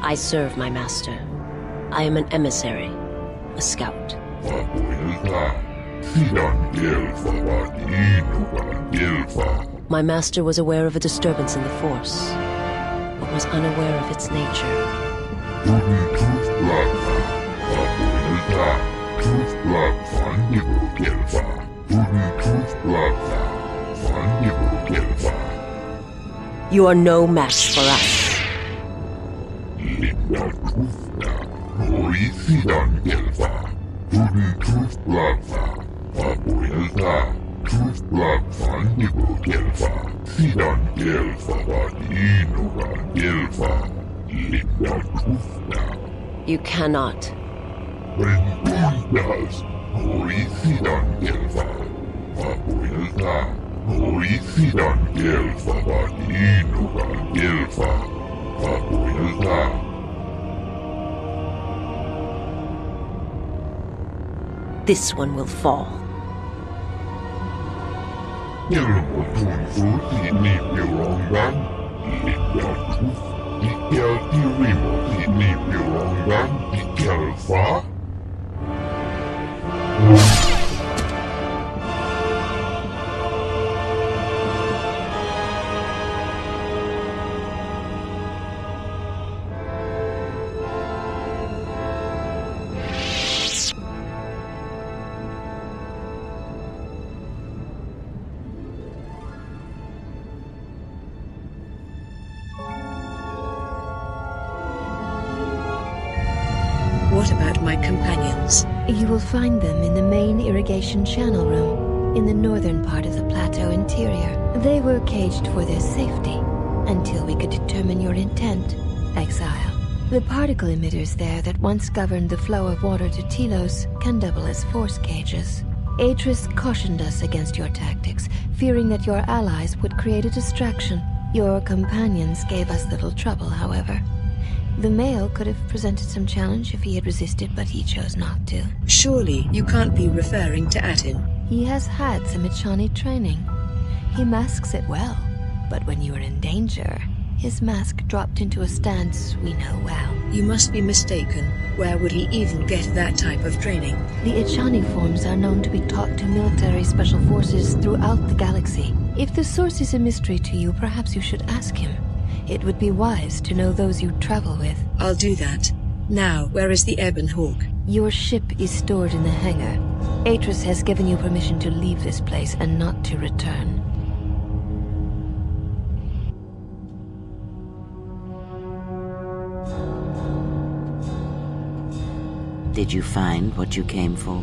I serve my master. I am an emissary, a scout. My master was aware of a disturbance in the Force, but was unaware of its nature. You are no match for us. You cannot. This one will fall. What about my companions? You will find them in the main irrigation channel room, in the northern part of the plateau interior. They were caged for their safety, until we could determine your intent, exile. The particle emitters there that once governed the flow of water to Telos can double as force cages. Atris cautioned us against your tactics, fearing that your allies would create a distraction. Your companions gave us little trouble, however. The male could have presented some challenge if he had resisted, but he chose not to. Surely you can't be referring to Atin. He has had some Echani training. He masks it well, but when you are in danger, his mask dropped into a stance we know well. You must be mistaken. Where would he even get that type of training? The Echani forms are known to be taught to military special forces throughout the galaxy. If the source is a mystery to you, perhaps you should ask him. It would be wise to know those you travel with. I'll do that. Now, where is the Ebon Hawk? Your ship is stored in the hangar. Atris has given you permission to leave this place and not to return. Did you find what you came for?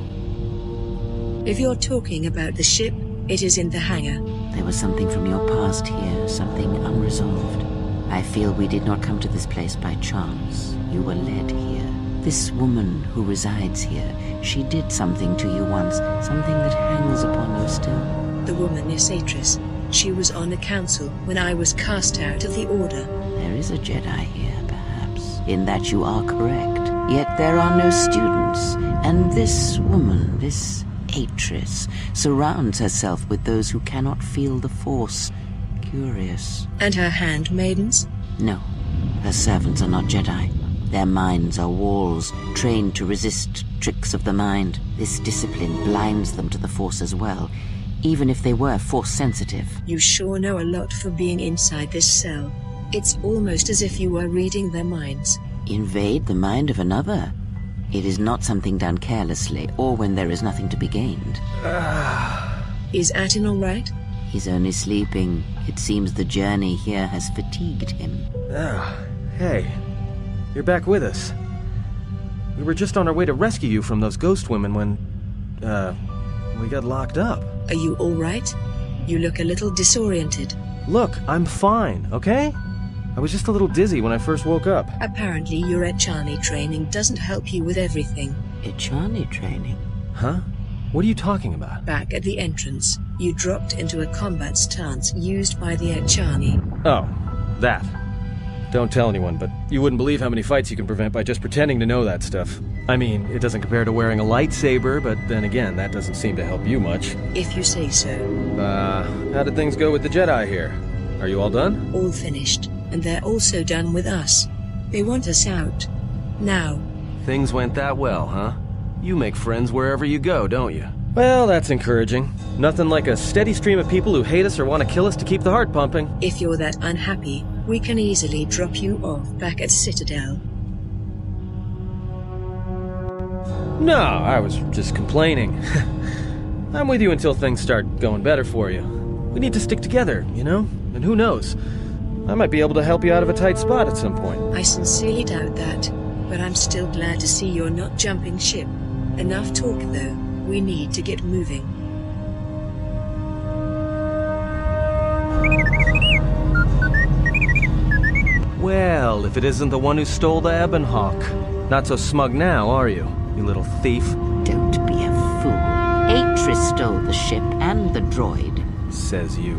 If you're talking about the ship, it is in the hangar. There was something from your past here, something unresolved. I feel we did not come to this place by chance. You were led here. This woman who resides here, she did something to you once, something that hangs upon you still. The woman is Atris. She was on the council when I was cast out of the Order. There is a Jedi here, perhaps, in that you are correct. Yet there are no students, and this woman, this Atris, surrounds herself with those who cannot feel the Force. Curious. And her handmaidens? No, her servants are not Jedi. Their minds are walls, trained to resist tricks of the mind. This discipline blinds them to the Force as well, even if they were Force-sensitive. You sure know a lot for being inside this cell. It's almost as if you were reading their minds. Invade the mind of another? It is not something done carelessly, or when there is nothing to be gained. Is Atin all right? He's only sleeping. It seems the journey here has fatigued him. Hey. You're back with us. We were just on our way to rescue you from those ghost women when, we got locked up. Are you all right? You look a little disoriented. Look, I'm fine, okay? I was just a little dizzy when I first woke up. Apparently your Echani training doesn't help you with everything. Echani training? Huh? What are you talking about? Back at the entrance, you dropped into a combat stance used by the Echani. Oh, that. Don't tell anyone, but you wouldn't believe how many fights you can prevent by just pretending to know that stuff. I mean, it doesn't compare to wearing a lightsaber, but then again, that doesn't seem to help you much. If you say so. How did things go with the Jedi here? Are you all done? All finished, and they're also done with us. They want us out. Now. Things went that well, huh? You make friends wherever you go, don't you? Well, that's encouraging. Nothing like a steady stream of people who hate us or want to kill us to keep the heart pumping. If you're that unhappy, we can easily drop you off back at Citadel. No, I was just complaining. I'm with you until things start going better for you. We need to stick together, you know? And who knows? I might be able to help you out of a tight spot at some point. I sincerely doubt that, but I'm still glad to see you're not jumping ship. Enough talk, though. We need to get moving. Well, if it isn't the one who stole the Ebon Hawk. Not so smug now, are you, you little thief? Don't be a fool. Atris stole the ship and the droid. Says you.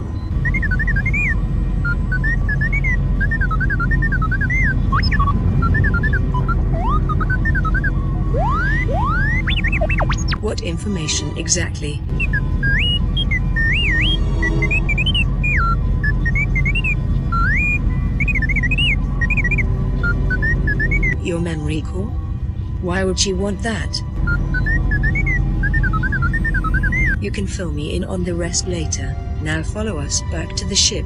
What information exactly? Your memory core? Why would she want that? You can fill me in on the rest later. Now follow us back to the ship.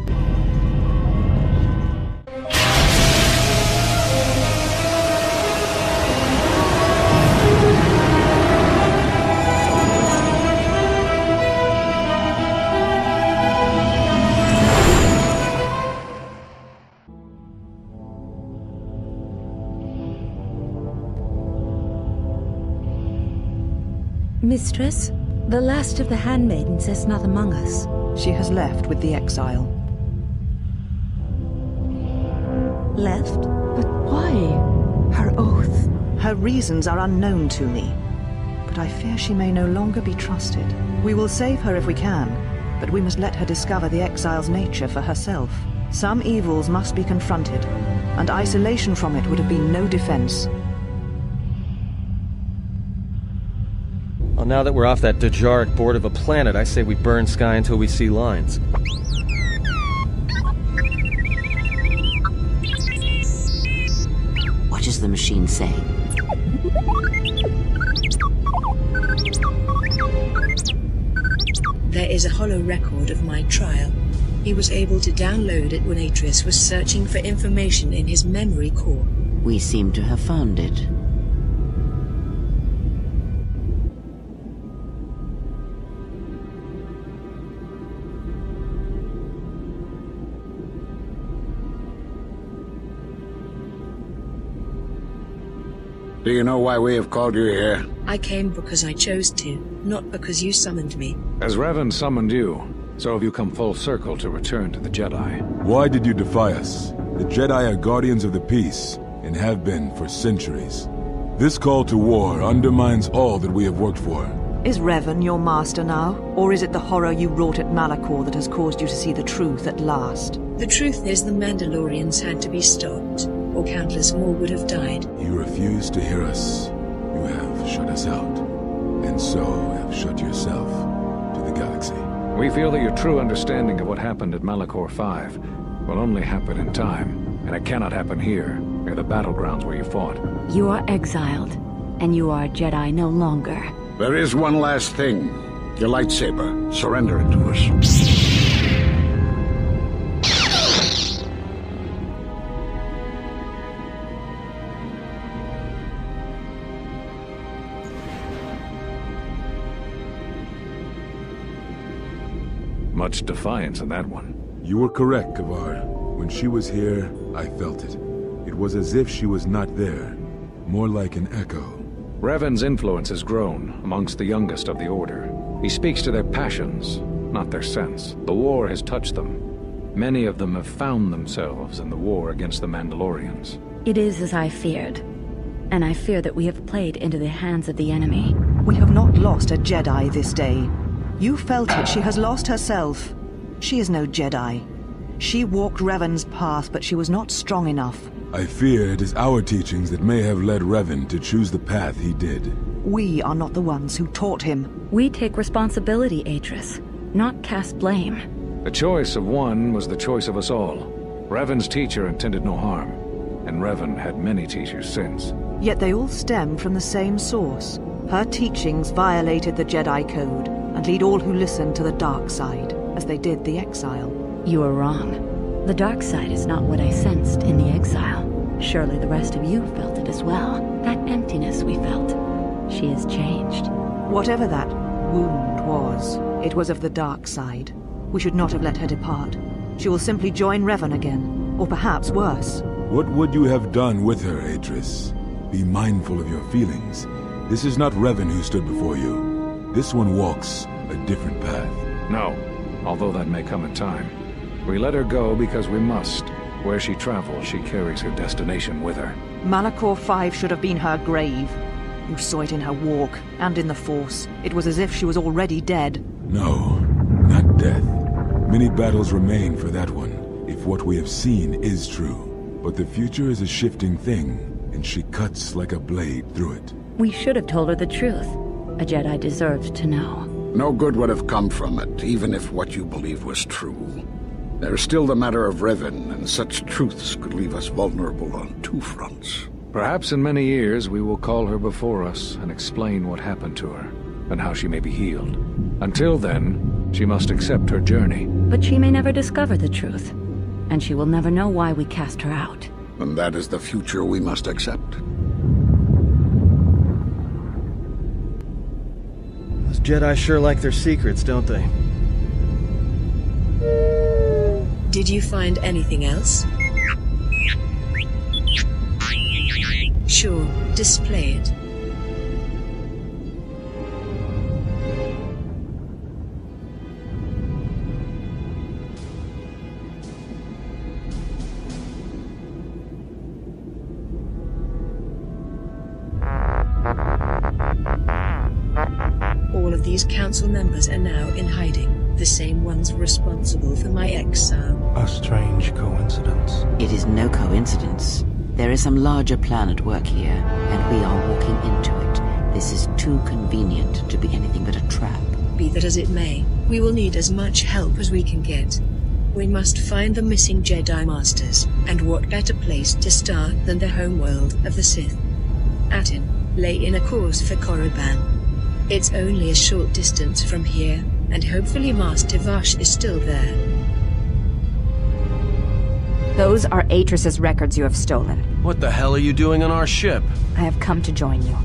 Mistress, the last of the handmaidens is not among us. She has left with the exile. Left? But why? Her oath. Her reasons are unknown to me, but I fear she may no longer be trusted. We will save her if we can, but we must let her discover the exile's nature for herself. Some evils must be confronted, and isolation from it would have been no defense. Well, now that we're off that Dejaric board of a planet, I say we burn sky until we see lines. What is the machine saying? There is a hollow record of my trial. He was able to download it when Atris was searching for information in his memory core. We seem to have found it. Do you know why we have called you here? I came because I chose to, not because you summoned me. As Revan summoned you, so have you come full circle to return to the Jedi. Why did you defy us? The Jedi are guardians of the peace, and have been for centuries. This call to war undermines all that we have worked for. Is Revan your master now, or is it the horror you wrought at Malachor that has caused you to see the truth at last? The truth is the Mandalorians had to be stopped, or countless more would have died. You refuse to hear us. You have shut us out, and so have shut yourself to the galaxy. We feel that your true understanding of what happened at Malachor 5 will only happen in time, and it cannot happen here, near the battlegrounds where you fought. You are exiled, and you are a Jedi no longer. There is one last thing. Your lightsaber. Surrender it to us. Much defiance in that one. You were correct, Kavar. When she was here, I felt it. It was as if she was not there. More like an echo. Revan's influence has grown amongst the youngest of the Order. He speaks to their passions, not their sense. The war has touched them. Many of them have found themselves in the war against the Mandalorians. It is as I feared, and I fear that we have played into the hands of the enemy. We have not lost a Jedi this day. You felt it. She has lost herself. She is no Jedi. She walked Revan's path, but she was not strong enough. I fear it is our teachings that may have led Revan to choose the path he did. We are not the ones who taught him. We take responsibility, Atris, not cast blame. The choice of one was the choice of us all. Revan's teacher intended no harm, and Revan had many teachers since. Yet they all stem from the same source. Her teachings violated the Jedi Code and lead all who listen to the dark side, as they did the exile. You are wrong. The dark side is not what I sensed in the exile. Surely the rest of you felt it as well. That emptiness we felt. She has changed. Whatever that wound was, it was of the dark side. We should not have let her depart. She will simply join Revan again, or perhaps worse. What would you have done with her, Atris? Be mindful of your feelings. This is not Revan who stood before you. This one walks a different path. No, although that may come in time. We let her go because we must. Where she travels, she carries her destination with her. Malachor 5 should have been her grave. You saw it in her walk, and in the Force. It was as if she was already dead. No, not death. Many battles remain for that one, if what we have seen is true. But the future is a shifting thing, and she cuts like a blade through it. We should have told her the truth. A Jedi deserved to know. No good would have come from it, even if what you believed was true. There's still the matter of Revan, and such truths could leave us vulnerable on two fronts. Perhaps in many years we will call her before us and explain what happened to her, and how she may be healed. Until then, she must accept her journey. But she may never discover the truth, and she will never know why we cast her out. And that is the future we must accept. Those Jedi sure like their secrets, don't they? Did you find anything else? Sure, display it. All of these council members are now in hiding. The same ones responsible for my exile. A strange coincidence. It is no coincidence. There is some larger plan at work here, and we are walking into it. This is too convenient to be anything but a trap. Be that as it may, we will need as much help as we can get. We must find the missing Jedi Masters, and what better place to start than the homeworld of the Sith. Atin, lay in a course for Korriban. It's only a short distance from here, and hopefully Master Vash is still there. Those are Atris's records you have stolen. What the hell are you doing on our ship? I have come to join you.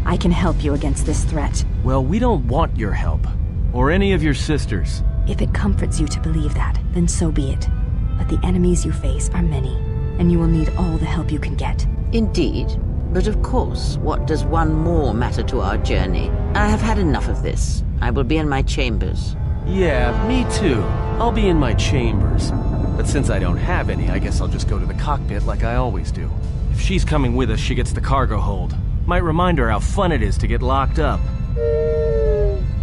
I can help you against this threat. Well, we don't want your help. Or any of your sisters. If it comforts you to believe that, then so be it. But the enemies you face are many, and you will need all the help you can get. Indeed. But of course, what does one more matter to our journey? I have had enough of this. I will be in my chambers. Yeah, me too. I'll be in my chambers. But since I don't have any, I guess I'll just go to the cockpit like I always do. If she's coming with us, she gets the cargo hold. Might remind her how fun it is to get locked up.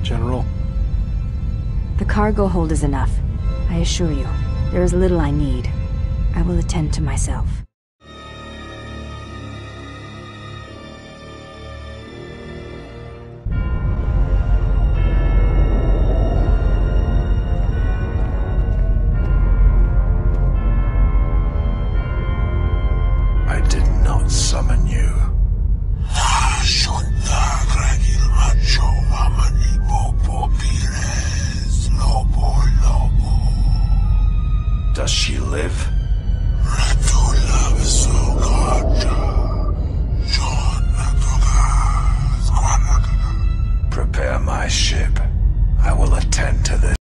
General? The cargo hold is enough. I assure you, there is little I need. I will attend to myself. Summon you. Does she live? Prepare my ship. I will attend to this.